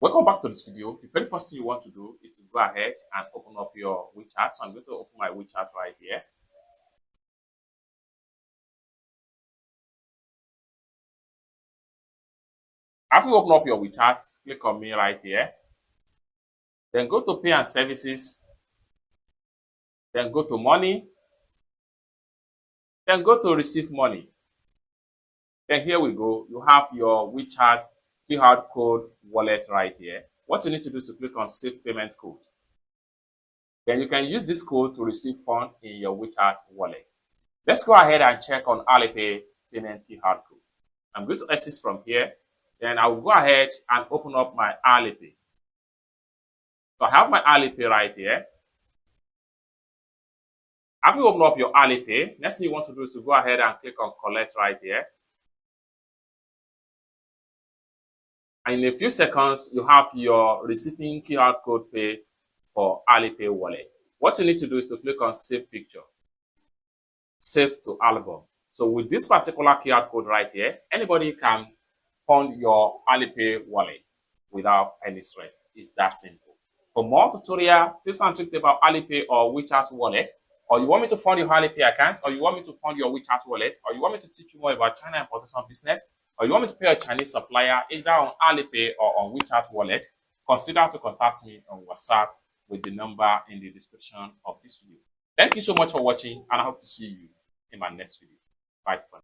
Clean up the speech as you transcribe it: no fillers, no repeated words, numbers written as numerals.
Welcome back to this video. The very first thing you want to do is to go ahead and open up your WeChat. So I'm going to open my WeChat right here. After you open up your WeChat, click on me right here. Then go to Pay and Services. Then go to Money. Then go to Receive Money. Then here we go. You have your WeChat QR code wallet right here. What you need to do is to click on Save Payment Code. Then you can use this code to receive funds in your WeChat wallet. Let's go ahead and check on Alipay payment QR code. I'm going to exit from here. Then I will go ahead and open up my Alipay. So I have my Alipay right here. After you open up your Alipay, next thing you want to do is to go ahead and click on Collect right here. And in a few seconds, you have your receiving QR code pay for Alipay wallet. What you need to do is to click on Save Picture, Save to Album. So with this particular QR code right here, anybody can fund your Alipay wallet without any stress. It's that simple. For more tutorial tips and tricks about Alipay or WeChat wallet, or you want me to fund your Alipay account, or you want me to fund your WeChat wallet, or you want me to teach you more about China importation business, or you want me to pay a Chinese supplier either on Alipay or on WeChat wallet, consider to contact me on WhatsApp with the number in the description of this video. Thank you so much for watching, and I hope to see you in my next video. Bye for now.